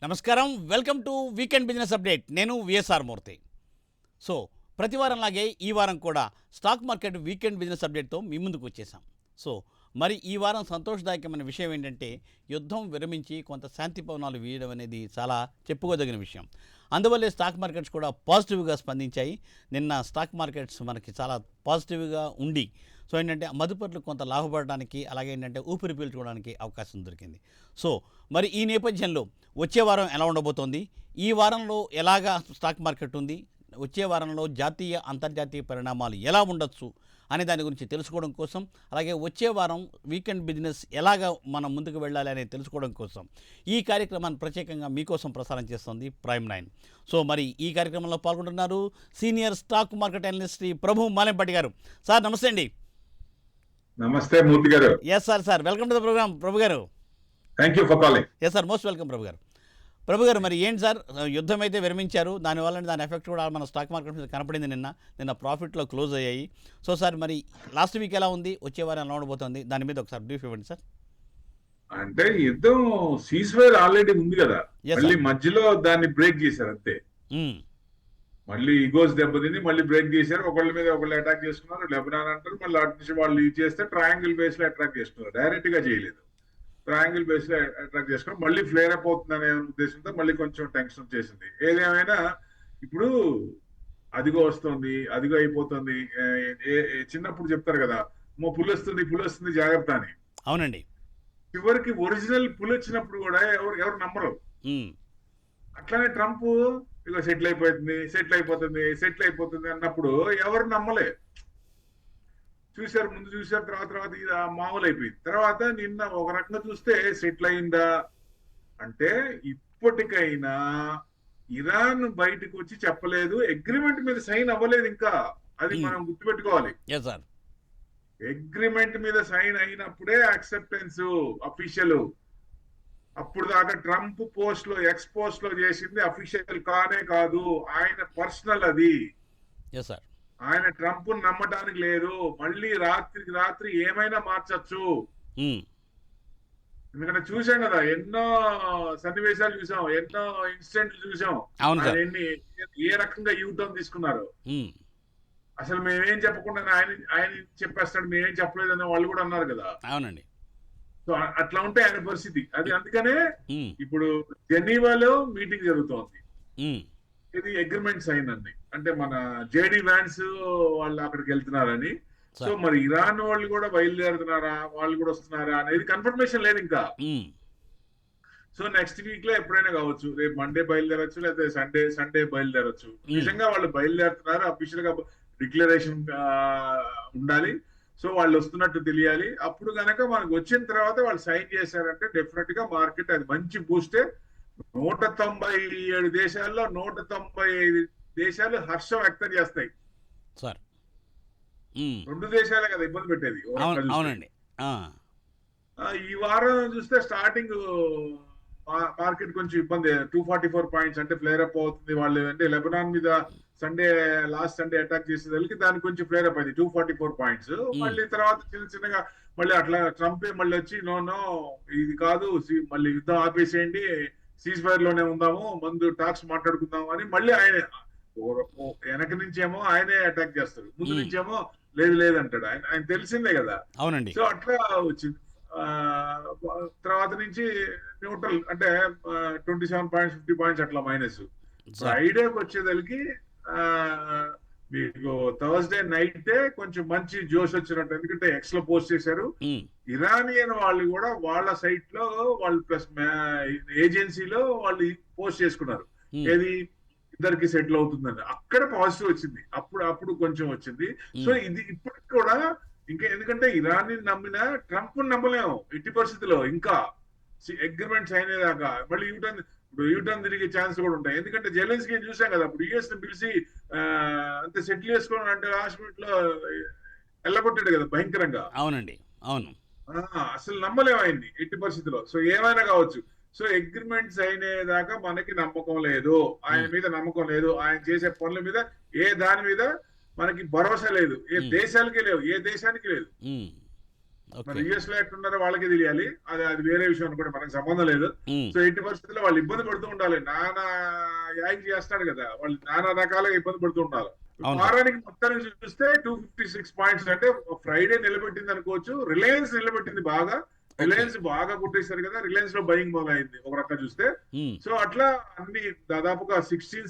నమస్కారం. Welcome to weekend business update. నేను VSR మూర్తి. So ప్రతి వారంలాగే ఈ వారం కూడా స్టాక్ మార్కెట్ వీకెండ్ బిజినెస్ అప్డేట్తో మీ ముందుకు వచ్చేసాం. సో మరి ఈ వారం సంతోషదాయకమైన విషయం ఏంటంటే యుద్ధం విరమించి కొంత శాంతి పవనాలు వీయడం అనేది చాలా చెప్పుకోదగిన విషయం. అందువల్లే స్టాక్ మార్కెట్స్ కూడా పాజిటివ్గా స్పందించాయి. నిన్న స్టాక్ మార్కెట్స్ మనకి చాలా పాజిటివ్గా ఉండి సో ఏంటంటే మదుపర్లు కొంత లాభపడడానికి అలాగే ఏంటంటే ఊపిరి పీల్చుకోవడానికి అవకాశం దొరికింది. సో మరి ఈ నేపథ్యంలో వచ్చే వారం ఎలా ఉండబోతోంది, ఈ వారంలో ఎలాగా స్టాక్ మార్కెట్ ఉంది, వచ్చే వారంలో జాతీయ అంతర్జాతీయ పరిణామాలు ఎలా ఉండొచ్చు అనే దాని గురించి తెలుసుకోవడం కోసం, అలాగే వచ్చే వారం వీకెండ్ బిజినెస్ ఎలాగ మనం ముందుకు వెళ్ళాలి అనేది తెలుసుకోవడం కోసం ఈ కార్యక్రమాన్ని ప్రత్యేకంగా మీకోసం ప్రసారం చేస్తుంది ప్రైమ్ 9. సో మరి ఈ కార్యక్రమంలో పాల్గొంటున్నారు senior stock market analyst Prabhu Malempatti గారు. సార్ నమస్తే అండి. నమస్తే మూర్తి గారు. Yes sir welcome to the program Prabhu గారు. Thank you for calling. Yes sir, most welcome Prabhu గారు. ప్రభు గారు, మరి ఏంటి సార్, యుద్ధం అయితే విరమించారు, దానివల్ల దాని ఎఫెక్ట్ కూడా మన స్టాక్ మార్కెట్ మీద కనపడింది. నిన్న ప్రాఫిట్లో క్లోజ్ అయ్యాయి. సో సార్ మరి లాస్ట్ వీక్ ఎలా ఉంది, వచ్చే వారం ఎలా ఉండబోతుంది, దాని మీద ఒకసారి బ్రీఫ్ ఇవ్వండి సార్. అంటే యుద్ధం సీజ్ఫైర్ ఆల్రెడీ ఉంది కదా, Yes, మళ్ళీ sir. మధ్యలో దాన్ని బ్రేక్ చేశారు అంతే. మళ్ళీ ఈగోస్ దెబ్బతిని మళ్ళీ బ్రేక్ చేశారు. ఒకళ్ళ మీద ఒకళ్ళు అటాక్ చేస్తున్నారు. లెబనాన్ అంటారు, మళ్ళీ అటు నుంచి వాళ్ళు ఇది చేస్తే ట్రయాంగిల్ బేస్ లో అటాక్ చేస్తున్నారు. డైరెక్ట్ గా చేయలేదు, ట్రయాంగిల్ బేస్ లో అటాక్ చేసుకుని మళ్ళీ ఫ్లేర్ అప్ అవుతుందనే ఉద్దేశంతో మళ్ళీ కొంచెం టెన్షన్ చేసింది. ఏదేమైనా ఇప్పుడు అదిగో వస్తుంది, అదిగో అయిపోతుంది. చిన్నప్పుడు చెప్తారు కదా, పులి వస్తుంది జాగ్రత్త అని. అవునండి. చివరికి ఒరిజినల్ పులి వచ్చినప్పుడు కూడా ఎవరు నమ్మరు. అట్లానే ట్రంప్ ఇక సెటిల్ అయిపోతుంది అన్నప్పుడు ఎవరు నమ్మలే. ముందు చూశారు, తర్వాత ఇది మామూలు అయిపోయింది. తర్వాత నిన్న ఒక రకంగా చూస్తే సెటిల్ అయిందా అంటే, ఇప్పటికైనా ఇరాన్ బయటకు వచ్చి చెప్పలేదు, అగ్రిమెంట్ మీద సైన్ అవ్వలేదు ఇంకా. అది మనం గుర్తుపెట్టుకోవాలి. అగ్రిమెంట్ మీద సైన్ అయినప్పుడే యాక్సెప్టెన్స్ అఫీషియల్. అప్పుడు దాకా ట్రంప్ పోస్ట్ లో ఎక్స్ పోస్ట్ లో చేసింది అఫీషియల్ కానే కాదు, ఆయన పర్సనల్ అది. ఆయన ట్రంప్ నమ్మటానికి లేదు. మళ్ళీ రాత్రికి రాత్రి ఏమైనా మార్చచ్చు. ఎందుకంటే చూసాం కదా, ఎన్నో సన్నివేశాలు చూసాం, ఎన్నో ఇన్సిడెంట్లు చూసాం. ఏ రకంగా యూటర్న్ తీసుకున్నారు. అసలు మేమేం చెప్పకుండా ఆయన చెప్పేస్తాడు, మేమేం చెప్పలేదన్న వాళ్ళు కూడా అన్నారు కదా. అవునండి. సో అట్లా ఉంటే ఆయన పరిస్థితి అది. అందుకనే ఇప్పుడు జెనీవాలో మీటింగ్ జరుగుతోంది. ఇది అగ్రిమెంట్ సైన్ అండి. అంటే మన జేడి వ్యాన్స్ వాళ్ళు అక్కడికి వెళ్తున్నారని. సో మరి ఇరాన్ వాళ్ళు కూడా బయలుదేరుతున్నారా, వాళ్ళు కూడా వస్తున్నారా అనేది కన్ఫర్మేషన్ లేదు ఇంకా. సో నెక్స్ట్ వీక్ లో ఎప్పుడైనా కావచ్చు, రేపు మండే బయలుదేరచ్చు, లేకపోతే సండే బయలుదేరచ్చు. నిజంగా వాళ్ళు బయలుదేరుతున్నారు, అఫీషియల్ గా డిక్లరేషన్ ఉండాలి. సో వాళ్ళు వస్తున్నట్టు తెలియాలి. అప్పుడు గనక మనకు వచ్చిన తర్వాత వాళ్ళు సైన్ చేశారంటే డెఫినెట్ గా మార్కెట్ అది మంచి బూస్టే. 197 దేశాల్లో 195 దేశాలు హర్షం వ్యక్తం చేస్తాయి. సార్ 2 దేశాలే కదా ఇబ్బంది పెట్టేది. అవునండి. ఈ వారం చూస్తే స్టార్టింగ్ మార్కెట్ కొంచెం ఇబ్బంది. 244 పాయింట్స్ అంటే ఫ్లేర్ అప్ అవుతుంది. వాళ్ళు అంటే లెబనాన్ మీద లాస్ట్ సండే అటాక్ చేసేదానికి దానికి కొంచెం ఫ్లేర్ అప్ అయింది. 244 పాయింట్స్. మళ్ళీ తర్వాత చిన్నగా మళ్ళీ అట్లా ట్రంప్ మళ్ళీ వచ్చి నో ఇది కాదు, మళ్ళీ యుద్ధం ఆపేసేయండి, సీజ్ ఫైర్ లోనే ఉందాము, ముందు టాక్స్ మాట్లాడుకుందాము అని మళ్ళీ ఆయన వెనక నుంచేమో ఆయనే అటాక్ చేస్తారు, ముందు నుంచేమో లేదంటాడు. ఆయన తెలిసిందే కదా. అవునండి. సో అట్లా వచ్చింది. తర్వాత నుంచి న్యూట్రల్ అంటే 27 పాయింట్స్ 50 పాయింట్స్ అట్లా మైనస్. ఫ్రైడేకి వచ్చేదానికి మీకు థర్స్డే నైట్ కొంచెం మంచి జోష్ వచ్చినట్టు. ఎందుకంటే ఎక్స్ లో పోస్ట్ చేశారు, ఇరానియన్ వాళ్ళు కూడా వాళ్ళ సైట్ లో వాళ్ళు ప్లస్ ఏజెన్సీలో వాళ్ళు పోస్ట్ చేసుకున్నారు, ఏది ఇద్దరికి సెటిల్ అవుతుందని. అక్కడ పాజిటివ్ వచ్చింది, అప్పుడు కొంచెం వచ్చింది. సో ఇది ఇప్పటికి కూడా ఇంకా, ఎందుకంటే ఇరాన్ నమ్మిన ట్రంప్ నమ్మలేము ఎట్టి పరిస్థితిలో. ఇంకా అగ్రిమెంట్ సైన్ అయ్యేదాకా మళ్ళీ యూటర్న్ తిరిగే ఛాన్స్ కూడా ఉంటాయి. ఎందుకంటే జెలెన్స్కీ చూసాం కదా, అప్పుడు యుఎస్ ని పిలిచి అంతే సెటిల్ చేసుకోవడం అంటే లాస్ట్ మినిట్ లో ఎల్లగొట్టాడు కదా భయంకరంగా. అవునండి. అవును. అసలు నమ్మలేము ఆయన్ని ఎట్టి పరిస్థితిలో. సో ఏమైనా కావచ్చు. సో అగ్రిమెంట్ సైన్ అయ్యేదాకా మనకి నమ్మకం లేదు, ఆయన మీద నమ్మకం లేదు, ఆయన చేసే పనుల మీద దాని మీద మనకి భరోసా లేదు. ఏ దేశానికి లేదు, ఏ దేశానికి లేదు. మరి యుఎస్ లో ఎట్లున్నారో వాళ్ళకే తెలియాలి, అది వేరే విషయం అనుకోండి, మనకు సంబంధం లేదు. సో ఎట్టి పరిస్థితుల్లో వాళ్ళు ఇబ్బంది పడుతూ ఉండాలి. నానా యాగ్ చేస్తాడు కదా, వాళ్ళు నానా రకాలుగా ఇబ్బంది పడుతూ ఉండాలి. వారానికి మొత్తానికి చూస్తే 256 పాయింట్స్, అంటే ఫ్రైడే నిలబెట్టింది అనుకోవచ్చు. రిలయన్స్ నిలబెట్టింది బాగా, రిలయన్స్ బాగా కొట్టేశారు కదా, రిలయన్స్ లో బయింగ్ మొదలైంది ఒక రకంగా చూస్తే. సో అట్లా అన్ని దాదాపుగా 16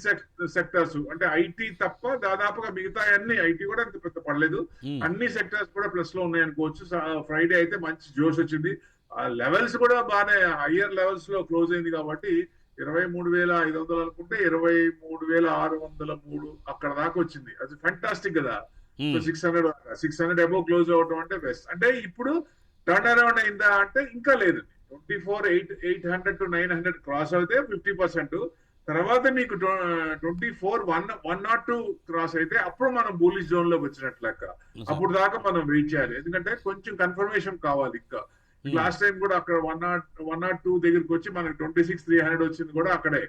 సెక్టర్స్, అంటే ఐటీ తప్ప దాదాపుగా మిగతా అన్ని, ఐటీ కూడా అంత పెద్ద పడలేదు, అన్ని సెక్టర్స్ కూడా ప్లస్ లో ఉన్నాయి అనుకోవచ్చు. ఫ్రైడే అయితే మంచి జోష్ వచ్చింది. ఆ లెవెల్స్ కూడా బాగానే హయ్యర్ లెవెల్స్ లో క్లోజ్ అయింది కాబట్టి 23,500 అనుకుంటే 23,603 అక్కడ దాకా వచ్చింది. అది ఫెంటాస్టిక్ కదా. 600 అబౌవ్ క్లోజ్ అవడం అంటే బెస్ట్. అంటే ఇప్పుడు టర్న్ అరౌండ్ అయిందా అంటే ఇంకా లేదు. 24,800 to 900 క్రాస్ అయితే 50%. తర్వాత మీకు 24,102 క్రాస్ అయితే అప్పుడు మనం బుల్లిష్ జోన్ లోకి వచ్చినట్లు లెక్క. అప్పుడు దాకా మనం వెయిట్ చేయాలి, ఎందుకంటే కొంచెం కన్ఫర్మేషన్ కావాలి. ఇంకా లాస్ట్ టైం కూడా అక్కడ 102 దగ్గరికి వచ్చి మనకి 26,300 వచ్చింది కూడా అక్కడే.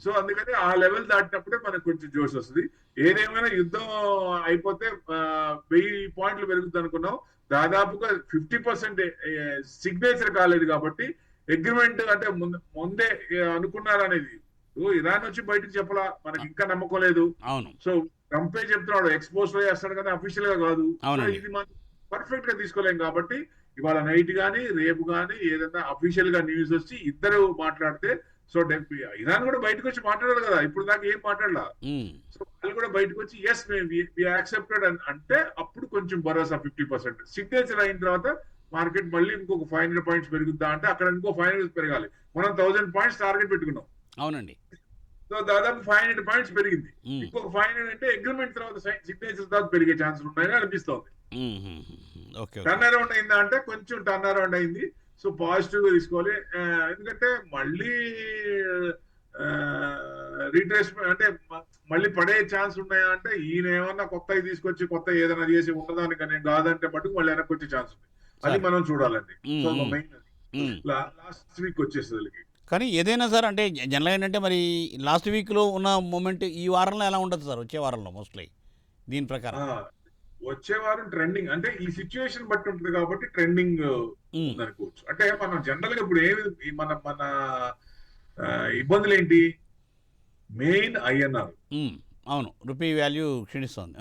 సో అందుకని ఆ లెవెల్ దాటినప్పుడే మనకు కొంచెం జోష్ వస్తుంది. ఏదేమైనా యుద్ధం అయిపోతే 1000 పాయింట్లు పెరుగుతుంది అనుకున్నాం, దాదాపుగా 50% సిగ్నేచర్ కాలేదు కాబట్టి అగ్రిమెంట్ అంటే ముందే అనుకున్నారనేది. ఇరాన్ వచ్చి బయటకు చెప్పలా, మనకి ఇంకా నమ్మకం లేదు. సో ట్రంపే చెప్తున్నాడు, ఎక్స్పోజ్ లో చేస్తాడు కానీ అఫీషియల్ గా కాదు. ఇది మనం పర్ఫెక్ట్ గా తీసుకోలేం కాబట్టి ఇవాళ నైట్ గానీ రేపు గానీ ఏదైనా అఫీషియల్ గా న్యూస్ వచ్చి ఇద్దరు మాట్లాడితే, సో ఇరాన్ కూడా బయటకు వచ్చి మాట్లాడారు కదా, ఇప్పుడు దాకా ఏం మాట్లాడలా. సో వాళ్ళు కూడా బయటకు వచ్చి ఎస్ వి యాక్సెప్టెడ్ అంటే అప్పుడు కొంచెం భరోసా 50%. సిగ్నేచర్ అయిన తర్వాత మార్కెట్ మళ్ళీ ఇంకొక 500 పాయింట్స్ పెరుగుద్దా అంటే అక్కడ ఇంకో 500 పెరగాలి. మనం 1000 పాయింట్స్ టార్గెట్ పెట్టుకున్నాం. అవునండి. సో దాదాపు 500 పాయింట్స్ పెరిగింది. ఇంకొక 500 అంటే అగ్రిమెంట్ తర్వాత సిగ్నేచర్ తర్వాత పెరిగే ఛాన్సులు ఉన్నాయని అనిపిస్తోంది. టర్న్ అరౌండ్ అయిందా అంటే కొంచెం టర్న్ అరౌండ్ అయింది. సో పాజిటివ్ గా తీసుకోవాలి, ఎందుకంటే మళ్ళీ రీట్రేస్మెంట్ అంటే మళ్ళీ పడే ఛాన్స్ ఉన్నాయా అంటే ఈయన ఏమన్నా కొత్త తీసుకొచ్చి కొత్త ఏదైనా చేసి ఉండదాని కానీ కాదంటే మటుకు మళ్ళీ వెనక్కి వచ్చే ఛాన్స్ ఉంది. అది మనం చూడాలండి. సో మెయిన్ లాస్ట్ వీక్ వచ్చేసరికి. కానీ ఏదైనా సార్ అంటే జనరల్ ఏంటంటే మరి లాస్ట్ వీక్ లో ఉన్న మూమెంట్ ఈ వారంలో ఎలా ఉండదు సార్, వచ్చే వారంలో మోస్ట్లీ దీని ప్రకారం? వచ్చే వారం ట్రెండింగ్ అంటే ఈ సిచ్యువేషన్ బట్టి ఉంటుంది కాబట్టి ట్రెండింగ్ అనుకోవచ్చు. అంటే మనం జనరల్ గా ఇప్పుడు ఏమి మన ఇబ్బందులు ఏంటి, మెయిన్ ఐఎన్ఆర్. అవును, రూపీ వాల్యూ క్షీణిస్తోంది.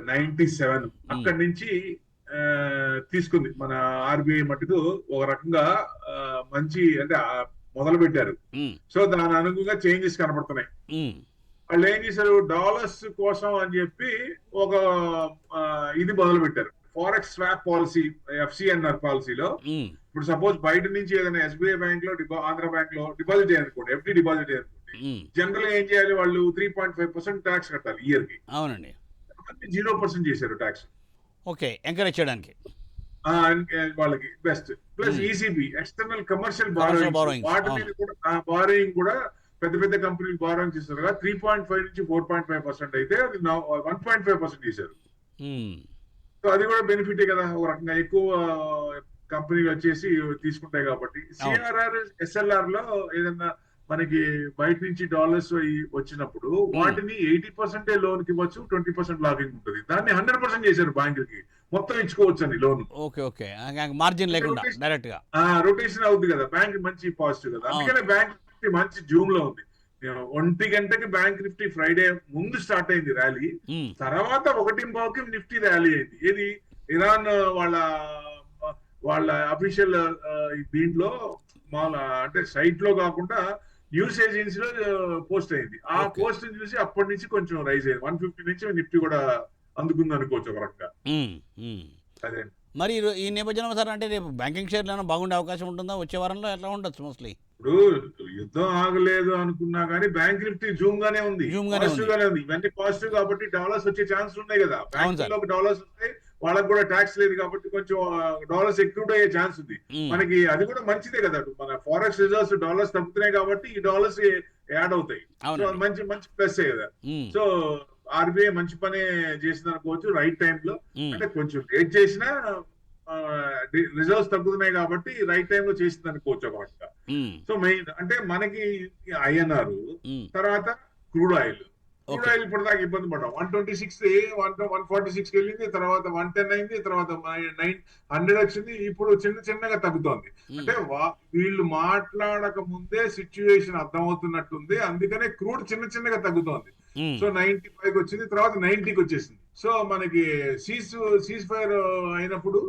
97 అక్కడి నుంచి తీసుకుంది మన ఆర్బీఐ మటుకు ఒక రకంగా మంచి అంటే మొదలు పెట్టారు. సో దాని అనుగుణంగా చేంజెస్ కనబడుతున్నాయి. వాళ్ళు ఏం చేశారు, డాలర్స్ కోసం అని చెప్పి ఒక ఇది మొదలు పెట్టారు, ఫారెక్స్ స్వాప్ పాలసీ, FCNR పాలసీలో. ఇప్పుడు సపోజ్ బయట నుంచి ఏదైనా SBI బ్యాంక్ లో ఆంధ్ర బ్యాంక్ లో డిపాజిట్ చేయాలనుకోండి, FD డిపాజిట్ చేయాలనుకోండి, జనరల్ ఏం చేయాలి, వాళ్ళు 3.5% ట్యాక్స్ కట్టాలి ఇయర్ కి. అవునండి. 0% చేశారు ట్యాక్స్. ఓకే, ఎంకరేజ్ చేయడానికి వాళ్ళకి best. Plus ECB external commercial borrowing, వాటి మీద కూడా బారోయింగ్ కూడా పెద్ద పెద్ద కంపెనీలు బారోయింగ్ చేస్తారు కదా, 3.5 నుంచి 4.5% అయితే అది 1.5% చేశారు. సో అది కూడా బెనిఫిటే కదా, ఒక రకంగా ఎక్కువ కంపెనీలు వచ్చేసి తీసుకుంటాయి కాబట్టి. CRR SLR లో ఏదన్నా మనకి బయట నుంచి డాలర్స్ వచ్చినప్పుడు వాటిని 80% లోన్ కి ఇవ్వచ్చు, 20% లాగింగ్ ఉంటుంది. దాన్ని 100% చేశారు బ్యాంకులకి, మొత్తం ఇచ్చుకోవచ్చు అని లోన్. ఓకే, మార్జిన్ లేకుండా డైరెక్ట్ గా రొటేషన్ అవుతుంది కదా, బ్యాంక్ మంచి పాజిటివ్ కదా. అందుకనే బ్యాంక్ నిఫ్టీ మంచి జూమ్ లో ఉంది. 1 గంటకి బ్యాంక్ నిఫ్టీ ఫ్రైడే ముందు స్టార్ట్ అయింది ర్యాలీ, తర్వాత 1:15కి నిఫ్టీ ర్యాలీ అయింది. ఇది ఇరాన్ వాళ్ళ అఫీషియల్ దీంట్లో అంటే సైట్ లో కాకుండా న్యూస్ ఏజెన్సీలో పోస్ట్ అయింది. ఆ పోస్ట్ చూసి అప్పటి నుంచి కొంచెం రైజ్ అయింది. 150 నుంచి నిఫ్టీ కూడా అందుకుంది అనుకోవచ్చు ఒక రకంగా. అదే మరి ఈ నేపథ్యంలో సార్ అంటే రేపు బ్యాంకింగ్ షేర్లు ఏమైనా బాగుండే అవకాశం ఉంటుందా వచ్చే వారంలో? ఎట్లా ఉండొచ్చు మోస్ట్లీ? ఇప్పుడు యుద్ధం ఆగలేదు అనుకున్నా కానీ బ్యాంక్ నిఫ్టీ జూమ్ గానే ఉంది, పాజిటివ్ గానే ఉంది. ఇవన్నీ పాజిటివ్ కాబట్టి డాలర్స్ వచ్చే ఛాన్స్ ఉన్నాయి కదా. బ్యాంక్ లోకి డాలర్స్ వస్తాయి, వాళ్ళకి కూడా ట్యాక్స్ లేదు కాబట్టి కొంచెం డాలర్స్ ఎక్కువ అయ్యే ఛాన్స్ ఉంది. మనకి అది కూడా మంచిదే కదా, మన ఫారెక్స్ రిజర్వ్స్ డాలర్స్ తగ్గుతున్నాయి కాబట్టి ఈ డాలర్స్ యాడ్ అవుతాయి. సో మంచి మంచి ప్లస్ కదా. సో ఆర్బీఐ మంచి పనే చేసింది అనుకోవచ్చు రైట్ టైంలో. అంటే కొంచెం లేట్ చేసినా రిజర్వ్స్ తగ్గుతున్నాయి కాబట్టి రైట్ టైంలో చేసింది అనుకోవచ్చు ఒక రకంగా. సో మెయిన్ అంటే మనకి INR తర్వాత crude oil. Crude okay. Oil ఇప్పుడు దాకా ఇబ్బంది పడ్డాం. 126 146కి వెళ్ళింది, తర్వాత 110 అయింది, తర్వాత 100 వచ్చింది. ఇప్పుడు చిన్నగా తగ్గుతోంది. హ్మ్. అంటే వీళ్ళు మాట్లాడక ముందే సిచ్యువేషన్ అర్థమవుతున్నట్టుంది. అందుకనే క్రూడ్ చిన్నగా తగ్గుతోంది. హ్మ్. సో 95కి వచ్చింది, తర్వాత 90కి వచ్చేసింది. సో మనకి సీజ్ ఫైర్ అయినప్పుడు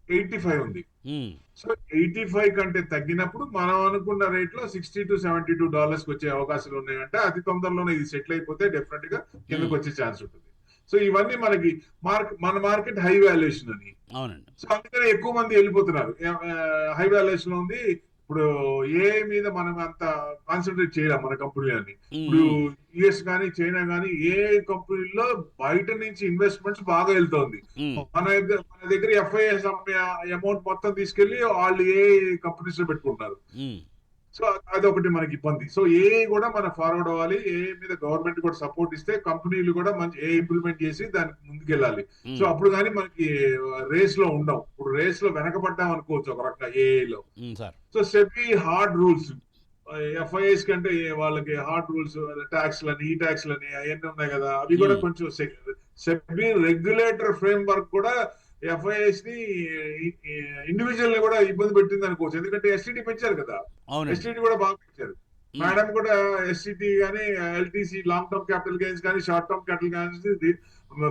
85 ఉంది. హ్మ్. సో 85 కంటే తగ్గినప్పుడు మనం అనుకున్న రేట్ లో $60 to $72 వచ్చే అవకాశాలు ఉన్నాయంటే అతి తొందరలోనే ఇది సెటిల్ అయిపోతే డెఫినెట్ గా హ్మ్. కిందకు వచ్చే ఛాన్స్ ఉంటుంది. సో ఇవన్నీ మనకి మన మార్కెట్ హై వాల్యుయేషన్ అని. అవునండి. సో అందుకనే ఎక్కువ మంది వెళ్ళిపోతున్నారు. హై వాల్యుయేషన్ లో ఉంది. ఇప్పుడు ఏ మీద మనం అంత కాన్సన్ట్రేట్ చేయలేం మన కంపెనీలని. హ్మ్. ఇప్పుడు హ్మ్. యుఎస్ కానీ చైనా కానీ ఏ కంపెనీల్లో బయట నుంచి ఇన్వెస్ట్మెంట్స్ బాగా వెళ్తోంది. హ్మ్. మన దగ్గర ఎఫ్ఐఎస్ అమౌంట్ మొత్తం తీసుకెళ్లి వాళ్ళు ఏ కంపెనీస్ లో పెట్టుకుంటున్నారు. హ్మ్. సో అదొకటి మనకి ఇబ్బంది. సో ఏ కూడా మనం ఫార్వర్డ్ అవ్వాలి. ఏ మీద గవర్నమెంట్ కూడా సపోర్ట్ ఇస్తే కంపెనీలు కూడా మంచి ఏ ఇంప్లిమెంట్ చేసి దానికి ముందుకెళ్ళాలి. సో హ్మ్. అప్పుడు కానీ మనకి రేస్ లో ఉండవు. ఇప్పుడు రేస్ లో వెనకబడ్డాం అనుకోవచ్చు ఒక రకంగా ఏఐలో. Hmm. Sir. So SEBI hard rules, FIS కంటే వాళ్ళకి హార్డ్ రూల్స్, ట్యాక్స్ లని ఈ ట్యాక్స్ లని అవన్నీ ఉన్నాయి కదా, అవి కూడా హ్మ్. కొంచెం సెబీ రెగ్యులేటర్ ఫ్రేమ్ వర్క్ కూడా ఎఫ్ఐఎస్ ని ఇండివిజువల్ ని కూడా ఇబ్బంది పెట్టింది అనుకోవచ్చు. ఎందుకంటే ఎస్టీటీ పెంచారు కదా, అవునండి. ఎస్టీటీ కూడా బాగా పెంచారు. హ్మ్. మేడం కూడా ఎస్టీటీ కానీ LTC long term capital gains కానీ short term capital gains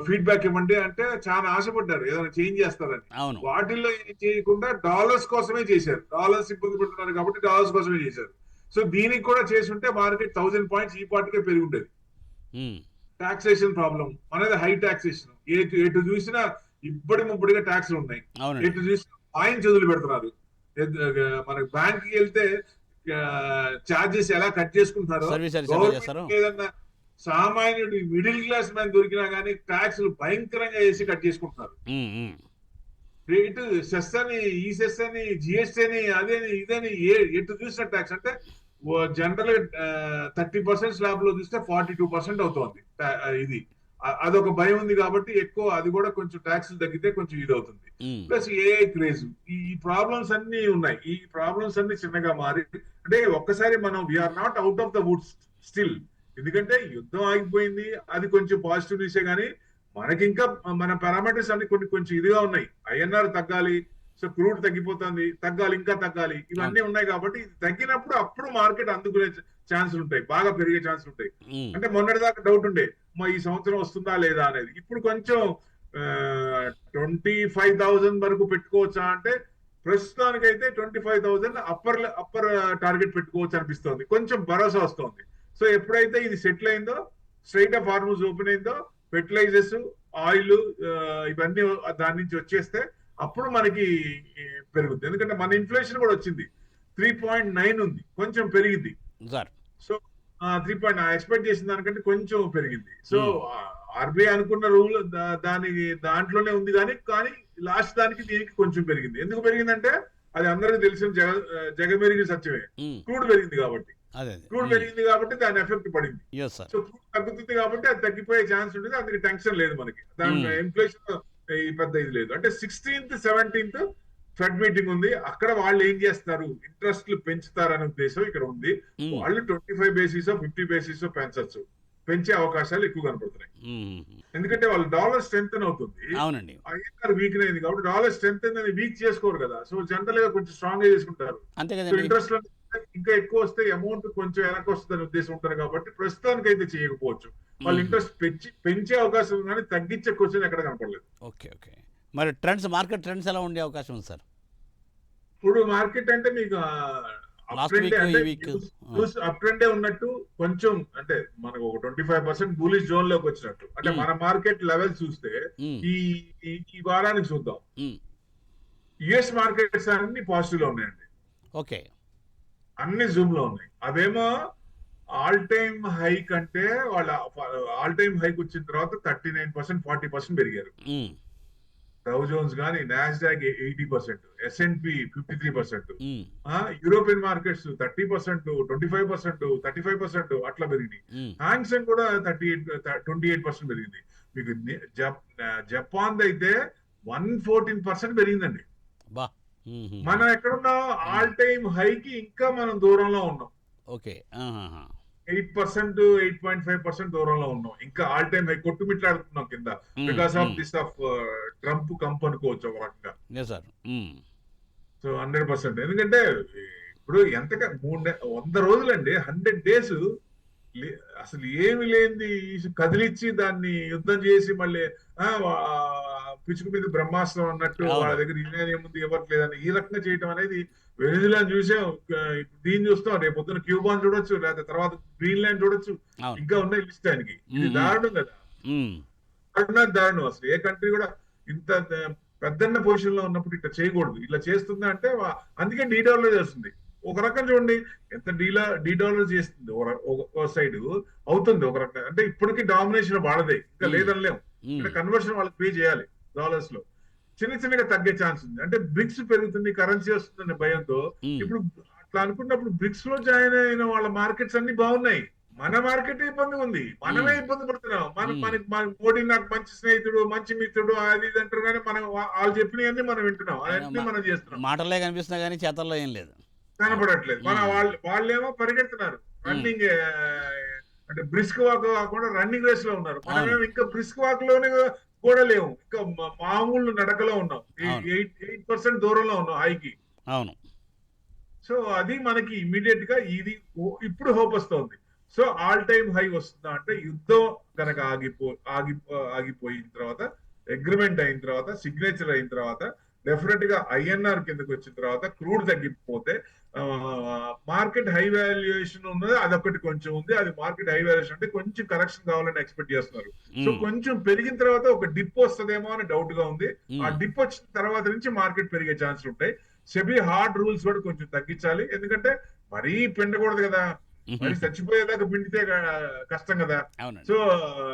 feedback ఇవ్వండి అంటే చాలా ఆశపడ్డారు ఏదైనా చేంజ్ చేస్తారని. అవును. వాటిల్లో ఏం చేయకుండా డాలర్స్ కోసమే చేశారు. డాలర్స్ ఇబ్బంది పడుతున్నారు కాబట్టి డాలర్స్ కోసమే చేశారు. సో దీనికి కూడా చేసుంటే మార్కెట్ 1000 పాయింట్స్ ఈ పాటికే పెరిగి ఉండేది. హ్మ్. టాక్సేషన్ ప్రాబ్లం అనేది హై టాక్సేషన్. ఎటు చూసినా ఇబ్బడి ముబ్బడిగా ట్యాక్స్లు ఉన్నాయి. అవునండి. ఎటు చూసినా పాయింట్స్ వదిలి పెడుతున్నారు. మనకి బ్యాంక్ కి వెళ్తే చార్జెస్ ఎలా కట్ చేసుకుంటున్నారో సర్వీస్ అది సెటిల్ చేస్తారు. గవర్నమెంట్ ఏదన్నా సామాన్యుడు మిడిల్ క్లాస్ మ్యాన్ దొరికినా కానీ ట్యాక్స్లు భయంకరంగా వేసి కట్ చేసుకుంటున్నారు. హ్మ్. హ్మ్. ఇటు సెస్ అని, ఈ సెస్ అని, జిఎస్టీ అని, అదేని ఇదని ఎటు చూసిన ట్యాక్స్ అంటే జనరల్ గా 30% స్లాబ్ లో చూస్తే 42% అవుతోంది. ఇది అదొక భయం ఉంది కాబట్టి ఎక్కువ అది కూడా కొంచెం ట్యాక్స్ తగ్గితే కొంచెం ఇది అవుతుంది. హ్మ్. ప్లస్ ఏఐ క్రేజ్, ఈ ప్రాబ్లమ్స్ అన్ని ఉన్నాయి. ఈ ప్రాబ్లమ్స్ అన్ని చిన్నగా మారి అంటే ఒక్కసారి మనం we are not out of the woods still. ఎందుకంటే యుద్ధం ఆగిపోయింది, అది కొంచెం పాజిటివ్ న్యూసే కానీ మనకి ఇంకా మన పారామీటర్స్ అన్ని కొంచెం ఇదిగా ఉన్నాయి. ఐఎన్ఆర్ తగ్గాలి, సో క్రూడ్ తగ్గిపోతుంది, తగ్గాలి, ఇంకా తగ్గాలి, ఇవన్నీ అవును. ఉన్నాయి కాబట్టి ఇది తగ్గినప్పుడు అప్పుడు మార్కెట్ అందుకునే ఛాన్సులు ఉంటాయి, బాగా పెరిగే ఛాన్సులు ఉంటాయి. హ్మ్. అంటే మొన్నటిదాకా డౌట్ ఉండే ఈ సంవత్సరం వస్తుందా లేదా అనేది. ఇప్పుడు కొంచెం 25,000 వరకు పెట్టుకోవచ్చా అంటే ప్రస్తుతానికైతే 25,000 అప్పర్ టార్గెట్ పెట్టుకోవచ్చు అనిపిస్తోంది. కొంచెం భరోసా వస్తోంది. సో ఎప్పుడైతే ఇది సెటిల్ అయిందో, స్ట్రైట్ ఆఫ్ హార్మోన్స్ ఓపెన్ అయిందో, ఫెర్టిలైజర్స్, ఆయిల్ ఇవన్నీ దాని నుంచి వచ్చేస్తే అప్పుడు మనకి పెరుగుతుంది. ఎందుకంటే మన ఇన్ఫ్లేషన్ కూడా వచ్చింది, 3.9 ఉంది, కొంచెం పెరిగింది. సార్. సో 3 ఎక్స్పెక్ట్ చేసిన దానికంటే కొంచెం పెరిగింది. సో హ్మ్. ఆర్బీఐ అనుకున్న రూల్ దాంట్లోనే ఉంది కానీ లాస్ట్ దానికి దీనికి కొంచెం పెరిగింది. ఎందుకు పెరిగిందంటే అది అందరికీ తెలిసిన జగమెరిగిన సత్యమే. హ్మ్. క్రూడ్ పెరిగింది కాబట్టి. అదే. క్రూడ్ హ్మ్. పెరిగింది కాబట్టి దాని ఎఫెక్ట్ పడింది. Yes sir. సో క్రూడ్ తగ్గుతుంది కాబట్టి అది తగ్గిపోయే ఛాన్స్ ఉంటుంది. అందుకే టెన్షన్ లేదు మనకి. దాని హ్మ్. ఇన్ఫ్లేషన్ ఈ పెద్ద ఇది లేదు. అంటే 16th 17th ఫెడ్ మీటింగ్ ఉంది. అక్కడ వాళ్ళు ఏం చేస్తారు, ఇంట్రెస్ట్లు పెంచుతారనే ఉద్దేశం ఇక్కడ ఉంది. హ్మ్. వాళ్ళు 25 బేసిస్ 50 బేసిస్ పెంచొచ్చు. పెంచే అవకాశాలు ఎక్కువ కనపడుతున్నాయి. హ్మ్. ఎందుకంటే వాళ్ళ డాలర్ స్ట్రెంగ్ అవుతుంది, అవునండి. ఐఎన్ఆర్ వీక్ అయింది కాబట్టి డాలర్ స్ట్రెంగ్ అనేది వీక్ చేసుకోరు కదా. సో జనరల్ గా కొంచెం స్ట్రాంగ్ గా చేసుకుంటారు. అంతే సో కదండీ! ఇంట్రెస్ట్ ఇంకా ఎక్కువ వస్తే అమౌంట్ కొంచెం వెనక్కి వస్తుందని ఉద్దేశం ఉంటారు కాబట్టి ప్రస్తుతానికి అయితే చేయకపోవచ్చు. వాళ్ళు హుహు. ఇంట్రెస్ట్ పెంచే అవకాశం ఉంది కానీ తగ్గించే క్వశ్చన్ ఎక్కడ కనపడలేదు. ఓకే. ఓకే. మరి మార్కెట్ ట్రెండ్స్ ఎలా ఉండే అవకాశం ఉంది సార్? ఇప్పుడు మార్కెట్ అంటే మీకు అప్ లాస్ట్ ట్రెండే, వీక్, అంటే ఈ వీక్. ఆ! న్యూస్ అప్ ట్రెండే ఉన్నట్టు కొంచెం, అంటే మనకు ఒక 25% బులిష్ జోన్ లోకి వచ్చినట్టు. అంటే హ్మ్. మన మార్కెట్ లెవెల్ చూస్తే హ్మ్. ఈ ఈ వారానికి చూద్దాం. హ్మ్. యుఎస్ మార్కెట్స్ అన్ని పాజిటివ్ లో ఉన్నాయండి. ఓకే. అన్ని జూమ్ లో ఉన్నాయి. అవేమో ఆల్ టైమ్ హై కంటే వాళ్ళ ఆల్ టైమ్ హైక్ వచ్చిన తర్వాత 39% 40% పెరిగారు. హ్మ్. డౌ జోన్స్ గానీ, నాస్డాక్ 80%, S&P 53%, హ్మ్. యూరోపియన్ మార్కెట్స్ 30%, 25%, 35% అట్లా పెరిగినాయి. హ్మ్. హ్యాంగ్సెంగ్ కూడా 28% పెరిగింది. మీకు జపాన్ అయితే 114% పెరిగిందండి. అబ్బా! హుహుహు. మనం ఎక్కడున్నాం, హ్మ్. ఆల్ టైమ్ హైకి ఇంకా మనం దూరంలో ఉన్నాం. ఓకే. ఆహాహా! 8%, 8.5% దూరంలో ఉన్నాం. ఇంకా ఆల్ టైమ్ హై కొట్టుమిట్లాడుతున్నాం కింద. Because of this of Trump కంప్ అనుకోవచ్చు ఒక రకంగా. సార్. సో 100%. ఎందుకంటే ఇప్పుడు ఎంతగా 100 రోజులండి, 100 డేస్ అసలు ఏమి లేనిది కదిలిచ్చి దాన్ని యుద్ధం చేసి మళ్ళీ పిచ్చుకు మీద బ్రహ్మాస్త్రం అన్నట్టు వాళ్ళ దగ్గర యురేనియం ఉంది ఇవ్వట్లేదని ఈ రకంగా చేయటం అనేది వెనిజులాని చూసాం, దీన్ని చూస్తాం, రేపు పొద్దున క్యూబాన్ చూడొచ్చు, లేదా తర్వాత గ్రీన్లాండ్ చూడొచ్చు, ఇంకా ఉన్నాయి లిస్ట్ ఆయనకి. ఇది దారుణం కదా, దారుణం. అసలు ఏ కంట్రీ కూడా ఇంత పెద్దన్న పొజిషన్ లో ఉన్నప్పుడు ఇట్లా చేయకూడదు. ఇట్లా చేస్తుందా అంటే అందుకే డీడాలర్ చేస్తుంది. ఒక రకం చూడండి ఎంత డీడాలర్ చేస్తుంది, ఒక సైడ్ అవుతుంది ఒక రకంగా. అంటే ఇప్పటికీ డామినేషన్ వాడదే, ఇంకా లేదనలేం. అంటే కన్వర్షన్ వాళ్ళకి పే చేయాలి డాలర్స్ లో. చిన్నగా తగ్గే ఛాన్స్ ఉంది. అంటే బ్రిక్స్ పెరుగుతుంది, కరెన్సీ వస్తుందనే భయంతో ఇప్పుడు అట్లా అనుకున్నప్పుడు బ్రిక్స్ లో జాయిన్ అయిన వాళ్ళ మార్కెట్స్ అన్ని బాగున్నాయి. మన మార్కెట్ ఇబ్బంది ఉంది, మనమే ఇబ్బంది పడుతున్నాం. మన మోడీ నాకు మంచి స్నేహితుడు, మంచి మిత్రుడు, అది ఇది అంటారు కానీ మనం వాళ్ళు చెప్పినవన్నీ మనం వింటున్నాం, అవన్నీ మనం చేస్తున్నాం. మాటలే కనిపిస్తున్నా కానీ చేతల్లో ఏం లేదు, కనపడట్లేదు. వాళ్ళేమో పరిగెడుతున్నారు రన్నింగ్, అంటే బ్రిస్క్ వాక్ కాకుండా రన్నింగ్ రేస్ లో ఉన్నారు. మనమేమో ఇంకా బ్రిస్క్ వాక్ లోనే కూడా లేవు, ఇంకా మామూలు నడకలో ఉన్నాం. 8% దూరంలో ఉన్నాం హైకి. అవును. సో అది మనకి ఇమీడియట్ గా ఇది ఇప్పుడు హోప్ వస్తుంది. సో ఆల్ టైమ్ హై వస్తుందా అంటే యుద్ధం కనుక ఆగిపోయిన తర్వాత, అగ్రిమెంట్ అయిన తర్వాత, సిగ్నేచర్ అయిన తర్వాత, డెఫినెట్ గా ఐఎన్ఆర్ కిందకి వచ్చిన తర్వాత, క్రూడ్ తగ్గిపోతే మార్కెట్ హై వాల్యుయేషన్ ఉన్నది, అదొకటి కొంచెం ఉంది. అది మార్కెట్ హై వాల్యుయేషన్ అంటే కొంచెం కరెక్షన్ కావాలని ఎక్స్పెక్ట్ చేస్తున్నారు. సో కొంచెం పెరిగిన తర్వాత ఒక డిప్ వస్తుందేమో అని డౌట్ గా ఉంది. ఆ డిప్ వచ్చిన తర్వాత నుంచి మార్కెట్ పెరిగే ఛాన్సులు ఉంటాయి. సెబీ హార్డ్ రూల్స్ కూడా కొంచెం తగ్గించాలి, ఎందుకంటే మరీ పిండకూడదు కదా, మరి చచ్చిపోయేదాకా పిండితే కష్టం కదా. సో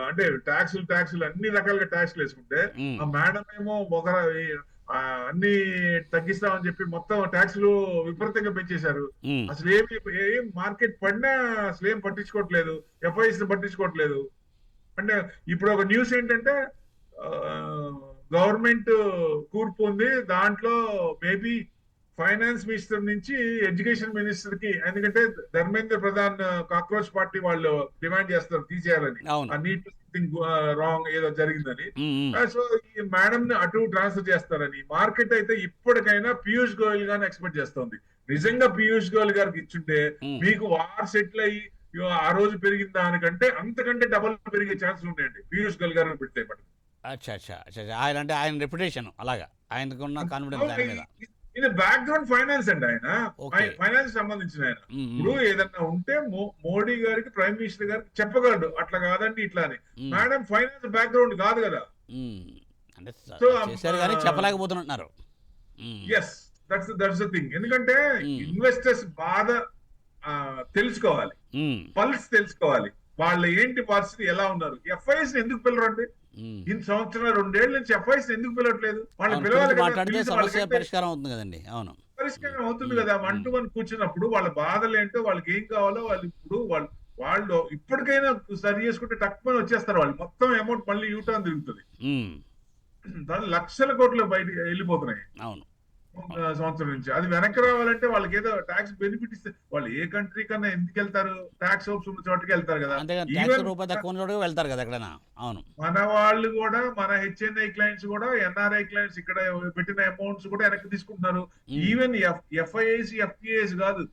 అంటే ట్యాక్సులు అన్ని రకాలుగా ట్యాక్సులు వేసుకుంటే ఆ మేడం ఏమో అన్ని తగ్గిస్తామని చెప్పి మొత్తం ట్యాక్సులు విపరీతంగా పెంచేశారు. అసలు ఏం మార్కెట్ పడినా అసలు ఏం పట్టించుకోవట్లేదు, ఎఫ్ఐఎస్ పట్టించుకోవట్లేదు. అంటే ఇప్పుడు ఒక న్యూస్ ఏంటంటే గవర్నమెంట్ కూర్పు ఉంది, దాంట్లో మేబీ ఫైనాన్స్ మినిస్టర్ నుంచి ఎడ్యుకేషన్ మినిస్టర్ కి, ఎందుకంటే ధర్మేంద్ర ప్రధాన్ కాక్రోచ్ పార్టీ వాళ్ళు డిమాండ్ చేస్తారు తీసేయాలని, నీట్ సంథింగ్ రాంగ్ ఏదో జరిగిందని. సో ఈ మేడం ని అటు ట్రాన్స్ఫర్ చేస్తారని మార్కెట్ అయితే ఇప్పటికైనా పీయూష్ గోయల్ గారిని ఎక్స్పెక్ట్ చేస్తోంది. నిజంగా పీయూష్ గోయల్ గారికి ఇచ్చుంటే మీకు వార్ సెటిల్ అయ్యి ఆ రోజు పెరిగిన దానికంటే అంతకంటే డబల్ పెరిగే ఛాన్స్ ఉన్నాయండి పీయూష్ గోయల్ గారిని పెడితే. ఆయన అంటే ఆయన రెప్యుటేషన్ అలాగా, ఆయనకున్న కాన్ఫిడెన్స్ ఆయన మీద. ఇది బ్యాక్గ్రౌండ్ ఫైనాన్స్ అండి, ఆయన ఫైనాన్స్ సంబంధించిన ఆయన. ఇప్పుడు ఏదన్నా ఉంటే మోడీ గారికి, ప్రైమ్ మినిస్టర్ గారికి చెప్పగలడు అట్లా కాదండి ఇట్లా అని. మేడం ఫైనాన్స్ బ్యాక్గ్రౌండ్ కాదు కదా, చెప్పలేకపోతున్నారు. Yes, that's the thing. ఎందుకంటే ఇన్వెస్టర్స్ బాధ తెలుసుకోవాలి, పల్స్ తెలుసుకోవాలి, వాళ్ళ ఏంటి పరిస్థితి, ఎలా ఉన్నారు. ఎఫ్ఐఎస్ ఎందుకు పిల్లరండి? ఇన్ని సంవత్సరాలు 2 ఏళ్ల నుంచి ఎఫ్ఐఎస్ ఎందుకు పిలవట్లేదు? వాళ్ళు పిలవాలి, పరిష్కారం అవుతుంది కదండి. అవును, పరిష్కారం అవుతుంది కదా. 1 to 1 కూర్చున్నప్పుడు వాళ్ళ బాధలు ఏంటో, వాళ్ళకి ఏం కావాలో వాళ్ళు ఇప్పటికైనా సరి చేసుకుంటే తక్కువ వచ్చేస్తారు. వాళ్ళు మొత్తం అమౌంట్ మళ్ళీ యూటర్న్ తిరుగుతుంది, దాని లక్షల కోట్లు బయటకు వెళ్ళిపోతున్నాయి. అవును, సంవత్సరం నుంచి. అది వెనక్కి రావాలంటే వాళ్ళకి ఏదో ట్యాక్స్ బెనిఫిట్ ఇస్తే వాళ్ళు ఏ కంట్రీ కన్నా ఎందుకు వెళ్తారు? ట్యాక్స్ హోప్స్ ఉన్న చోటుకి వెళ్తారు కదా. వెళ్తారు కదా ఎక్కడైనా. అవును, మన వాళ్ళు కూడా, మన హెచ్ఎన్ఐ క్లయింట్స్ కూడా, ఎన్ఆర్ఐ క్లయింట్స్ ఇక్కడ పెట్టిన అమౌంట్స్ కూడా వెనక్కి తీసుకుంటున్నారు. ఈవెన్ ఎఫ్ఐఐసి, ఎఫ్టిఐస్ కాదు,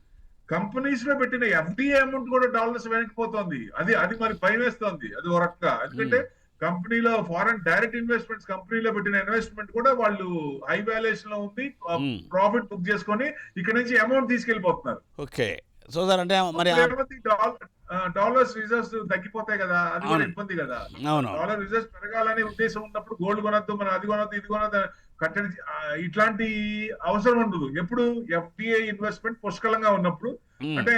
కంపెనీస్ లో పెట్టిన ఎఫ్డిఐ అమౌంట్ కూడా డాలర్స్ వెనక్కిపోతుంది. అది మరి భయం వేస్తుంది. అది ఒక రకంగా, ఎందుకంటే కంపెనీలో ఫారెన్ డైరెక్ట్ ఇన్వెస్ట్మెంట్స్, కంపెనీలో పెట్టిన ఇన్వెస్ట్మెంట్ కూడా వాళ్ళు హై వాల్యుయేషన్ లో ఉంది, ప్రాఫిట్ బుక్ చేసుకొని ఇక్కడ నుంచి అమౌంట్ తీసుకెళ్లిపోతున్నారు. ఓకే, సో సార్ అంటే మరి డాలర్స్ రిజర్వ్స్ తగ్గిపోతాయి కదా, అది కూడా ఇబ్బంది కదా. డాలర్ రిజర్వ్స్ పెరగాలనే ఉద్దేశం ఉన్నప్పుడు గోల్డ్ కొనొద్దు, మనం అది కొనొద్దు, ఇది కొనొద్దు, కట్టడి ఇట్లాంటి అవసరం ఉండదు. ఎప్పుడు ఎఫ్డిఐ ఇన్వెస్ట్మెంట్ పుష్కలంగా ఉన్నప్పుడు, అంటే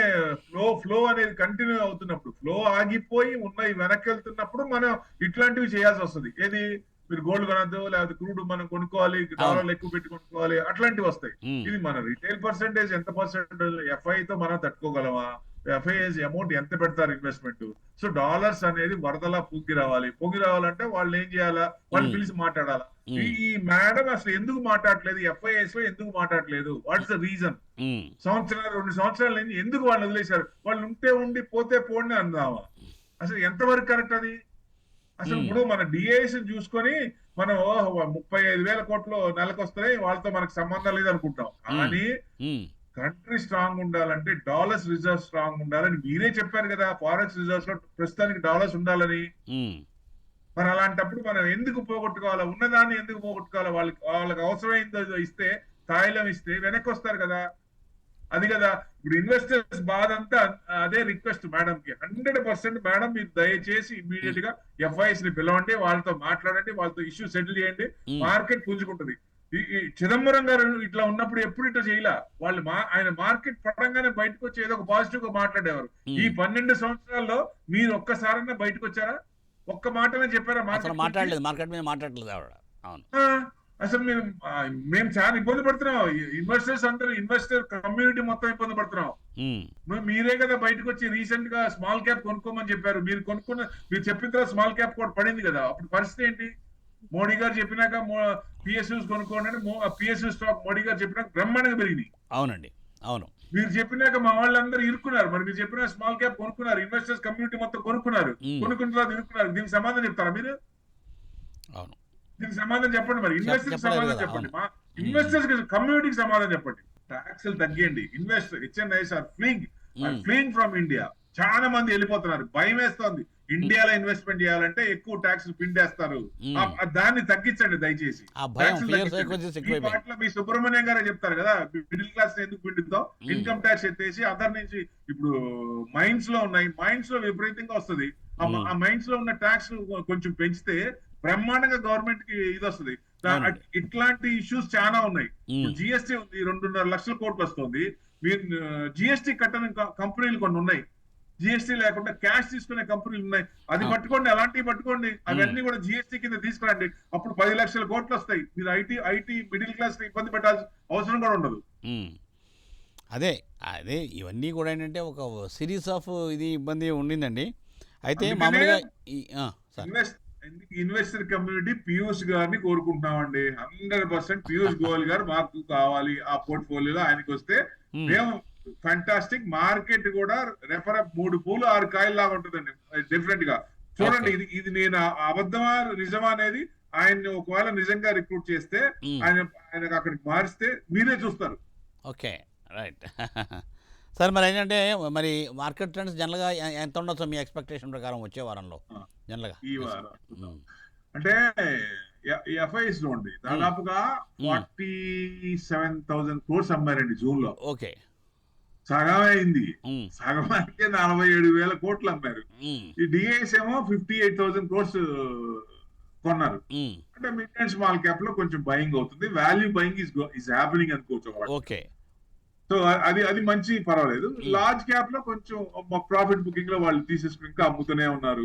ఫ్లో అనేది కంటిన్యూ అవుతున్నప్పుడు, ఫ్లో ఆగిపోయి ఉన్నాయి వెనక్కి వెళ్తున్నప్పుడు మనం ఇట్లాంటివి చేయాల్సి వస్తుంది. ఏది, మీరు గోల్డ్ కొనద్దు, లేకపోతే క్రూడ్ మనం కొనుక్కోవాలి, డాలర్లు ఎక్కువ పెట్టి కొనుక్కోవాలి, అట్లాంటివి వస్తాయి. ఇది మన రిటైల్ పర్సెంటేజ్ ఎంత పర్సెంటేజ్ ఎఫ్ఐ తో మనం తట్టుకోగలమా? ఎఫ్ఐఎస్ అమౌంట్ ఎంత పెడతారు ఇన్వెస్ట్మెంట్. సో డాలర్స్ అనేది వరదలా పొంగి రావాలంటే వాళ్ళు ఏం చేయాలా, వాళ్ళు పిలిచి మాట్లాడాలా. ఈ మేడం అసలు ఎందుకు మాట్లాడలేదు, ఎఫ్ఐఎస్ లో ఎందుకు మాట్లాడలేదు, వాట్స్ ద రీజన్? 2 సంవత్సరాల నుంచి ఎందుకు వాళ్ళు వదిలేశారు? వాళ్ళు ఉంటే ఉండి పోతే పోండి అందామా? అసలు ఎంతవరకు కరెక్ట్ అది? అసలు ఇప్పుడు మన డిఐఎస్ చూసుకొని మనం 35,000 కోట్లు నెలకు వస్తాయి, వాళ్ళతో మనకు సంబంధం లేదు అనుకుంటాం. కానీ కంట్రీ స్ట్రాంగ్ ఉండాలంటే డాలర్స్ రిజర్వ్ స్ట్రాంగ్ ఉండాలని మీరే చెప్పారు కదా. ఫారెక్స్ రిజర్వ్స్ లో ప్రస్తుతానికి డాలర్స్ ఉండాలని. మరి అలాంటప్పుడు మనం ఎందుకు పోగొట్టుకోవాలా? ఉన్నదాన్ని ఎందుకు పోగొట్టుకోవాలా? వాళ్ళకి అవసరమైందో ఇస్తే, తాయిలం ఇస్తే వెనక్కి వస్తారు కదా. అది కదా ఇప్పుడు ఇన్వెస్టర్స్ బాధ అంతా. అదే రిక్వెస్ట్ మేడం కి, 100% మేడం మీరు దయచేసి ఇమ్మీడియట్ గా ఎఫ్ఐఎస్ ని పిలవండి, వాళ్ళతో మాట్లాడండి, వాళ్ళతో ఇష్యూ సెటిల్ చేయండి. మార్కెట్ పుంజుకుంటుంది. ఈ చిదంబరం గారు ఇట్లా ఉన్నప్పుడు ఎప్పుడు ఇట్లా చేయలే. వాళ్ళు ఆయన మార్కెట్ పడంగానే బయటకు వచ్చి ఏదో ఒక పాజిటివ్ గా మాట్లాడేవారు. ఈ 12 సంవత్సరాల్లో మీరు ఒక్కసారన్నా బయటకు వచ్చారా? ఒక్క మాటనే చెప్పారా? మాట్లాడలేదు, మార్కెట్ మీద మాట్లాడలేదు ఆవిడ. అవును, అసలు మేము చాలా ఇబ్బంది పడుతున్నాం. ఇన్వెస్టర్స్ అందరూ, ఇన్వెస్టర్ కమ్యూనిటీ మొత్తం ఇబ్బంది పడుతున్నాం. మీరే కదా బయటకు వచ్చి రీసెంట్ గా స్మాల్ క్యాప్ కొనుక్కోమని చెప్పారు. మీరు చెప్పిన తర్వాత స్మాల్ క్యాప్ కూడా పడింది కదా. అప్పుడు పరిస్థితి ఏంటి? మోడీ గారు చెప్పినాక పిఎస్యూస్ కొనుక్కోండి, పిఎస్యూ స్టాక్ మోడీ గారు చెప్పినాక బ్రహ్మాండంగా పెరిగినాయి. అవునండి, అవును. మీరు చెప్పినాక మా వాళ్ళందరూ ఇరుక్కున్నారు. మరి మీరు చెప్పిన స్మాల్ క్యాప్ కొనుక్కున్నారు, ఇన్వెస్టర్స్ కమ్యూనిటీ మొత్తం కొనుక్కున్నారు. కొనుక్కున్న తర్వాత ఇరుక్కున్నారు. దీనికి సమాధానం చెప్తారా మీరు? అవును, దీనికి సమాధానం చెప్పండి. మరి ఇన్వెస్టర్స్ సమాధానం చెప్పండి, మా ఇన్వెస్టర్స్ కమ్యూనిటీకి సమాధానం చెప్పండి. ట్యాక్స్లు తగ్గియండి. Investor HNIs are fleeing from India. చాలా మంది వెళ్ళిపోతున్నారు. భయం వేస్తోంది. ఇండియాలో ఇన్వెస్ట్మెంట్ చేయాలంటే ఎక్కువ ట్యాక్స్ పిండేస్తారు. దాన్ని తగ్గించండి దయచేసి. వాటిలో మీ సుబ్రహ్మణ్యం గారే చెప్తారు కదా, మిడిల్ క్లాస్ ఎందుకు పిండుతాం, ఇన్కమ్ ట్యాక్స్ ఎత్తేసి అదర్ నుంచి. ఇప్పుడు మైన్స్ లో ఉన్నాయి, మైన్స్ లో విపరీతంగా వస్తుంది. ఆ మైన్స్ లో ఉన్న ట్యాక్స్ కొంచెం పెంచితే బ్రహ్మాండంగా గవర్నమెంట్ కి ఇది వస్తుంది. ఇట్లాంటి ఇష్యూస్ చాలా ఉన్నాయి. జిఎస్టీ ఉంది, 2.5 లక్షల కోట్లు వస్తుంది. మీరు జిఎస్టీ కట్టని కంపెనీలు కొన్ని ఉన్నాయి. జిఎస్టీ లేకుండా క్యాష్ తీసుకునే కంపెనీలు ఉన్నాయి. అది పట్టుకోండి, అలాంటివి పట్టుకోండి. అవన్నీ కూడా జిఎస్టీ కింద తీసుకురండి. అప్పుడు 10 లక్షల కోట్లు వస్తాయి. మీరు ఐటీ మిడిల్ క్లాస్ ఇబ్బంది పెట్టాల్సిన అవసరం కూడా ఉండదు. అదే అదే ఇవన్నీ కూడా ఏంటంటే ఒక సిరీస్ ఆఫ్ ఇది ఇబ్బంది ఉండిందండి. అయితే మామూలుగా ఇన్వెస్టర్ కమ్యూనిటీ పీయూష్ గారిని కోరుకుంటున్నామండి. 100% పీయూష్ గోయల్ గారు మాకు కావాలి. ఆ పోర్ట్ఫోలియోలో ఆయనకి వస్తే మేము ఫ్యాంటాస్టిక్. మార్కెట్ కూడా 3 పూలు 6 కాయలు లాగా ఉంటుందండి. డిఫరెంట్ గా చూడండి. ఇది నేను అబద్ధమా నిజమా అనేది ఆయన్ని ఒకవేళ నిజంగా రిక్రూట్ చేస్తే, ఆయనకు అక్కడికి మారిస్తే మీరే చూస్తారు. Okay, right. సార్, మరి ఏంటంటే మరి మార్కెట్ ట్రెండ్స్ జనరల్గా ఎంత ఉండొచ్చు మీ ఎక్స్పెక్టేషన్ ప్రకారం వచ్చే వారంలో? జనరల్గా ఈ వారం అంటే ఎఫ్ఐఎస్ లో ఉంది దాదాపుగా 47,000 crores అమ్మారండి జూన్ లో. ఓకే, సగం అయింది. సగం అంటే 47,000 కోట్లు అమ్మారు. ఈ డిఐఎస్ ఏమో 58,000 crores కొన్నారు. అంటే మిడ్ అండ్ స్మాల్ క్యాప్ లో కొంచెం బయింగ్ అవుతుంది. వాల్యూ బయింగ్ ఇస్ హ్యాపెనింగ్ అనుకోవచ్చు. ఓకే, సో అది మంచి, పర్వాలేదు. లార్జ్ క్యాప్ లో కొంచెం ప్రాఫిట్ బుకింగ్ లో వాళ్ళు తీసేసుకుని ఇంకా అమ్ముతూనే ఉన్నారు.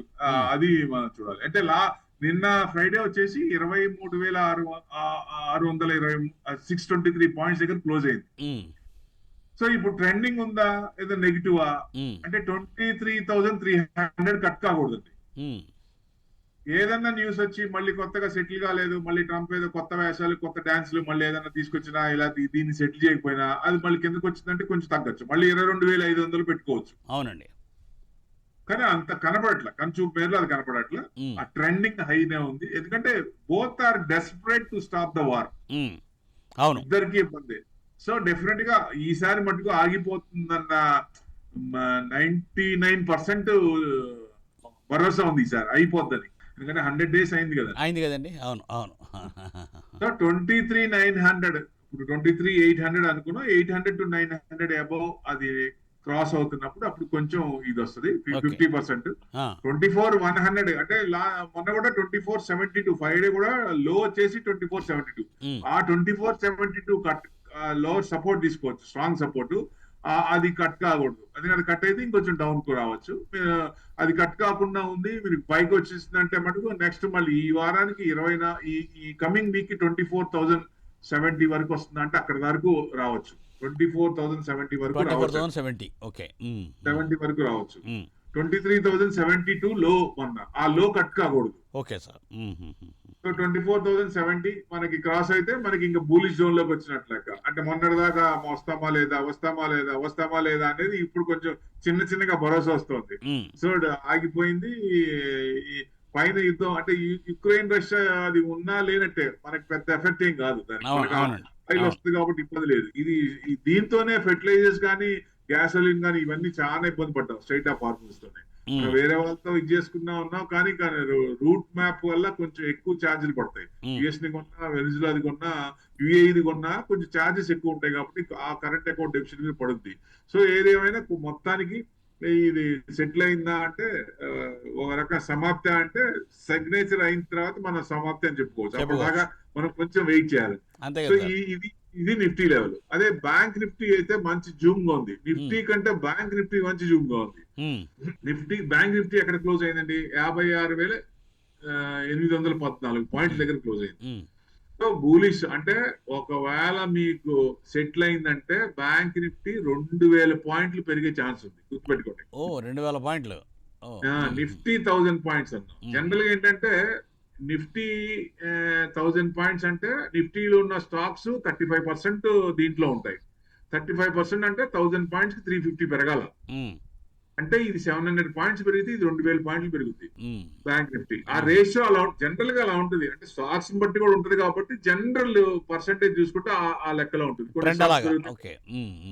అది మనం చూడాలి. అంటే నిన్న ఫ్రైడే వచ్చేసి 23,620 623 పాయింట్స్ దగ్గర క్లోజ్ అయింది. సో ఇప్పుడు ట్రెండింగ్ ఉందా ఏదో నెగిటివా అంటే 23,300 కట్ కాకూడదండి. ఏదన్నా న్యూస్ వచ్చి మళ్ళీ కొత్తగా సెటిల్ కాలేదు, మళ్ళీ ట్రంప్ ఏదో కొత్త వేషాలు, కొత్త డాన్స్లు మళ్ళీ ఏదన్నా తీసుకొచ్చినా, ఇలా దీన్ని సెటిల్ చేయకపోయినా అది మళ్ళీ కిందకు వచ్చిందంటే కొంచెం తగ్గచ్చు. మళ్ళీ 22,500 పెట్టుకోవచ్చు. అవునండి. కానీ అంత కనపడట్లా, కన్సూమ్ పేర్లు అది కనపడట్లా. ఆ ట్రెండింగ్ హైనే ఉంది. ఎందుకంటే both are desperate to stop the war. అవును, ఇద్దరికి ఇబ్బంది. సో డెఫినెట్ గా ఈసారి మటుకు ఆగిపోతుందన్న 99% భరోసా ఉంది. ఈసారి అయిపోద్దని. ఎందుకంటే 100 days అయింది కదండి. అవును, అవును. సో 23,900 ఇప్పుడు 23,800 అనుకున్నా, 800 to 900 అబౌవ్ అది క్రాస్ అవుతున్నప్పుడు అప్పుడు కొంచెం ఇది వస్తుంది. 50%. 24,100 అంటే మొన్న కూడా 24,72 ఫ్రైడే కూడా లో వచ్చేసి 24,72. ఆ 24,72 కట్ లో సపోర్ట్ తీసుకోవచ్చు, స్ట్రాంగ్ సపోర్ట్. అది కట్ కాకూడదు. ఎందుకంటే కట్ అయితే ఇంకొంచెం డౌన్ కు రావచ్చు. అది కట్ కాకుండా ఉంది, మీరు పైకి వచ్చేసిందంటే మటుకు నెక్స్ట్ మళ్ళీ ఈ వారానికి ఈ కమింగ్ వీక్ 24,070 వరకు వస్తుందంటే అక్కడ వరకు రావచ్చు. 24,070 వరకు రావచ్చు. 24,070. ఓకే. 70 వరకు రావచ్చు. 23,072 లో మొన్న. ఆ లో కట్ కాకూడదు. Okay sir. సో 24,070 మనకి క్రాస్ అయితే మనకి ఇంకా బూలిష్ జోన్ లోకి వచ్చినట్లు లెక్క. అంటే మొన్నటిదాకా వస్తామా లేదా అనేది ఇప్పుడు కొంచెం చిన్నగా భరోసా వస్తుంది. సో ఆగిపోయింది. ఈ పైన యుద్ధం అంటే యుక్రెయిన్ రష్యా అది ఉన్నా లేనట్టే మనకి పెద్ద ఎఫెక్ట్ ఏం కాదు దానికి. ఆయిల్ వస్తుంది కాబట్టి ఇబ్బంది లేదు. ఇది దీంతోనే ఫెర్టిలైజర్స్ కానీ గ్యాసోలిన్ కానీ ఇవన్నీ చాలా ఇబ్బంది పడ్డాం స్ట్రైట్ ఆఫ్ హార్మోన్స్ తోనే. వేరే వాళ్ళతో ఇది చేసుకున్నా ఉన్నాం కానీ రూట్ మ్యాప్ వల్ల కొంచెం ఎక్కువ ఛార్జీలు పడతాయి. యుఎస్ ని కొన్నా, వెనిజులాది కొన్నా, యుఏఈది కొన్నా కొంచెం ఛార్జెస్ ఎక్కువ ఉంటాయి కాబట్టి ఆ కరెంట్ అకౌంట్ డెఫిసిట్ మీద పడుద్ది. సో ఏదేమైనా మొత్తానికి ఇది సెటిల్ అయిందా అంటే ఒక రకం సమాప్తి అంటే సిగ్నేచర్ అయిన తర్వాత మనం సమాప్తి అని చెప్పుకోవచ్చు. అప్పటిదాకా మనం కొంచెం వెయిట్ చేయాలి. సో ఇది నిఫ్టీ లెవెల్. అదే బ్యాంక్ నిఫ్టీ అయితే మంచి జూమ్ గా ఉంది. నిఫ్టీ కంటే బ్యాంక్ నిఫ్టీ మంచి జూమ్ గా ఉంది. బ్యాంక్ నిఫ్టీ ఎక్కడ క్లోజ్ అయిందండి? 56,814 పాయింట్ల దగ్గర క్లోజ్ అయింది. సో బూలిష్ అంటే ఒకవేళ మీకు సెటిల్ అయిందంటే బ్యాంక్ నిఫ్టీ 2,000 పాయింట్లు పెరిగే ఛాన్స్ ఉంది. గుర్తుపెట్టుకోండి. 2,000 పాయింట్లు. నిఫ్టీ 1,000 పాయింట్స్ అన్నాం. జనరల్ గా ఏంటంటే నిఫ్టీ 1,000 పాయింట్స్ అంటే నిఫ్టీలో ఉన్న స్టాక్స్ 35% దీంట్లో ఉంటాయి. 35% అంటే 1,000 పాయింట్స్ కి 350 పెరగాల. అంటే ఇది 700 పాయింట్స్ పెరిగితే ఇది 2,000 పాయింట్లు పెరుగుతుంది బ్యాంక్ నిఫ్టీ. ఆ రేషియో అలా జనరల్ గా అలా ఉంటుంది. అంటే స్టాక్స్ బట్టి కూడా ఉంటుంది కాబట్టి జనరల్ పర్సెంటేజ్ చూసుకుంటే ఆ లెక్కలో ఉంటుంది.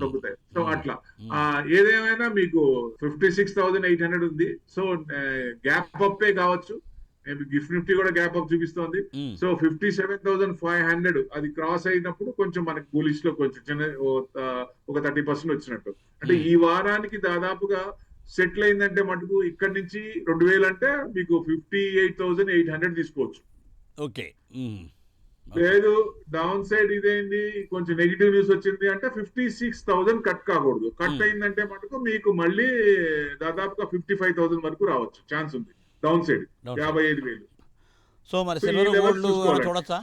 తగ్గుతాయి. సో అట్లా ఏదేమైనా మీకు 56,800 ఉంది. సో గ్యాప్ అప్పే కావచ్చు. గిఫ్ట్ నిఫ్టీ కూడా గ్యాప్ అప్ చూపిస్తోంది. సో 57,500 అది క్రాస్ అయినప్పుడు కొంచెం మనకి బులిష్ లో కొంచెం చిన్న ఒక 30% వచ్చినట్టు. అంటే ఈ వారానికి దాదాపుగా సెటిల్ అయిందంటే మటుకు ఇక్కడి నుంచి 2,000 అంటే మీకు 58,800 తీసుకోవచ్చు. ఓకే. లేదు డౌన్ సైడ్ ఇదేంది కొంచెం నెగిటివ్ న్యూస్ వచ్చింది అంటే 56,000 కట్ కాకూడదు. కట్ అయిందంటే మటుకు మీకు మళ్ళీ దాదాపుగా 55,000 వరకు రావచ్చు ఛాన్స్ ఉంది. Down side 55,000. సో మరి సిల్వర్ గోల్డ్ చూడొచ్చా?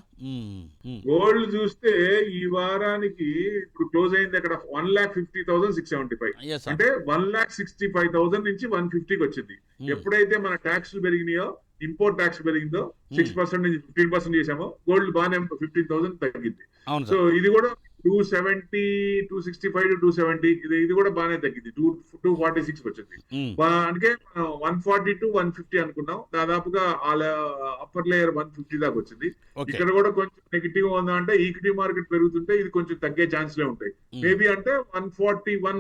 గోల్డ్ చూస్తే ఈ వారానికి ఇప్పుడు క్లోజ్ అయింది అక్కడ 1,50,675. అంటే 1,65,000 నుంచి 150కి వచ్చింది. ఎప్పుడైతే మన ట్యాక్స్లు పెరిగినాయో, ఇంపోర్ట్ ట్యాక్స్ పెరిగిందో 6% నుంచి 15% చేసామో గోల్డ్ బాగానే 15,000 తగ్గింది. సో ఇది కూడా 270, 265 to 270 ఇది కూడా బాగానే తగ్గింది. 246 వచ్చింది. అందుకే 140 to 150 అనుకున్నాం. దాదాపుగా అప్పర్ లేయర్ 150 దాకా వచ్చింది. ఇక్కడ కూడా కొంచెం నెగిటివ్ ఉందా అంటే ఈక్విటీ మార్కెట్ పెరుగుతుంటే ఇది కొంచెం తగ్గే ఛాన్స్లే ఉంటాయి. మేబీ అంటే 141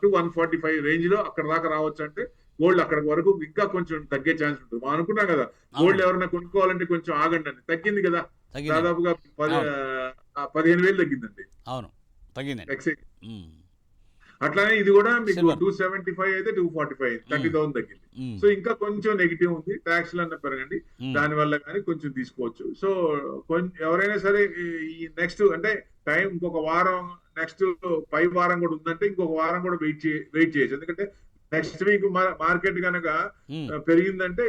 to 145 రేంజ్ లో అక్కడ దాకా రావచ్చు. అంటే గోల్డ్ అక్కడ వరకు ఇంకా కొంచెం తగ్గే ఛాన్స్ ఉంటుంది. మనం అనుకున్నాం కదా గోల్డ్ ఎవరైనా కొనుక్కోవాలంటే కొంచెం ఆగండి అని. తగ్గింది కదా, దాదాపుగా 15,000 తగ్గిందండి. అవును, తగ్గింది. అట్లానే ఇది కూడా మీకు 275 అయితే 245 30,000 తగ్గింది. సో ఇంకా కొంచెం నెగిటివ్ ఉంది. ట్యాక్స్ అన్న పెరగండి, దాని వల్ల కానీ కొంచెం తీసుకోవచ్చు. సో ఎవరైనా సరే ఈ నెక్స్ట్ అంటే టైం ఇంకొక వారం, నెక్స్ట్ పై వారం కూడా ఉందంటే ఇంకొక వారం కూడా వెయిట్ చేయొచ్చు. ఎందుకంటే నెక్స్ట్ వీక్ మార్కెట్ కనుక పెరిగిందంటే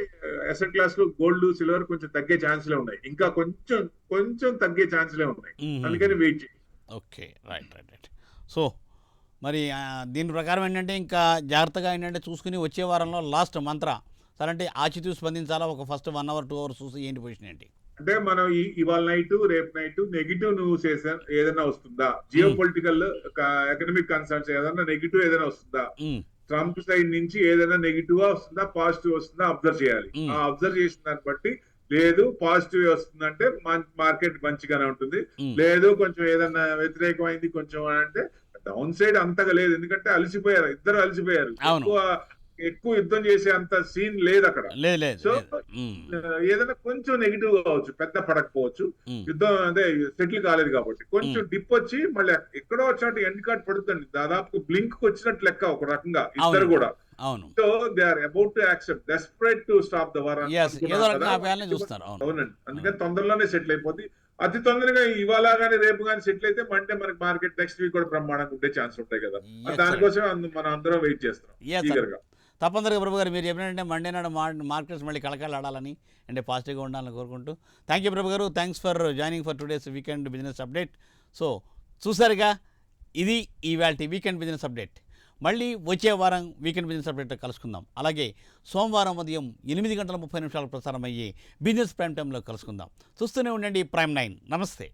అసెట్ క్లాస్ లో గోల్డ్, సిల్వర్ కొంచెం తగ్గే ఛాన్స్లే ఉన్నాయి. ఇంకా కొంచెం తగ్గే ఛాన్స్లే ఉన్నాయి. అందుకని వెయిట్ చేయండి. Okay, right. సో మరి దీని ప్రకారం ఏంటంటే ఇంకా జాగ్రత్తగా ఏంటంటే చూసుకుని వచ్చే వారంలో లాస్ట్ మంత్ర సరే అంటే ఆచితూసి స్పందించాలా? ఒక ఫస్ట్ 1 hour 2 hours చూసి ఏంటి పొజిషన్ ఏంటి అంటే మనం ఇవాళ నైట్ రేపు నైట్ నెగిటివ్ న్యూస్ ఏదైనా వస్తుందా, జియో పొలిటికల్ ఎకనామిక్ కన్సర్న్స్ ఏదైనా నెగిటివ్ ఏదైనా వస్తుందా, ట్రంప్ సైడ్ నుంచి ఏదైనా నెగిటివ్ వస్తుందా పాజిటివ్ వస్తుందా అబ్జర్వ్ చేయాలి. ఆ అబ్జర్వ్ చేసిన దాన్ని బట్టి లేదు పాజిటివ్ వస్తుందంటే మార్కెట్ మంచిగానే ఉంటుంది. లేదు కొంచెం ఏదైనా వ్యతిరేకమైంది కొంచెం అంటే డౌన్ సైడ్ అంతగా లేదు. ఎందుకంటే ఇద్దరు అలసిపోయారు. ఎక్కువ యుద్ధం చేసే అంత సీన్ లేదు అక్కడ. సో ఏదైనా కొంచెం నెగిటివ్ కావచ్చు, పెద్ద పడకపోవచ్చు. యుద్ధం అదే సెటిల్ కాలేదు కాబట్టి కొంచెం డిప్ వచ్చి మళ్ళీ ఎక్కడో వచ్చినట్టు ఎండ్ కార్డ్ పడుతుంది. దాదాపు బ్లింక్ వచ్చినట్టు లెక్క ఒక రకంగా ఇద్దరు కూడా. So they are about to accept desperate to stop the war. అవునండి, అందుకని తొందరలోనే సెటిల్ అయిపోతుంది. అతి తొందరగా ఇవాళ గానీ రేపు కానీ సెటిల్ అయితే మండే మనకి మార్కెట్ నెక్స్ట్ వీక్ కూడా బ్రహ్మాండంగా ఉండే ఛాన్స్ ఉంటాయి కదా. దానికోసం మనం అందరం వెయిట్ చేస్తున్నాం. తప్పనిసరిగా ప్రభు గారు మీరు చెప్పినట్టే మండే నాడు మార్కెట్స్ మళ్ళీ కళకళలాడాలని అంటే పాజిటివ్గా ఉండాలని కోరుకుంటూ థ్యాంక్ యూ ప్రభు గారు. Thanks for joining for today's weekend business update. So చూసారుగా ఇది ఇవాల్టి వీకెండ్ బిజినెస్ అప్డేట్. మళ్ళీ వచ్చే వారం వీకెండ్ బిజినెస్ అప్డేట్లో కలుసుకుందాం. అలాగే సోమవారం ఉదయం 8 గంటల 30 నిమిషాలకు ప్రసారం అయ్యే బిజినెస్ ప్రైమ్ టైంలో కలుసుకుందాం. చూస్తూనే ఉండండి ప్రైమ్ 9. నమస్తే.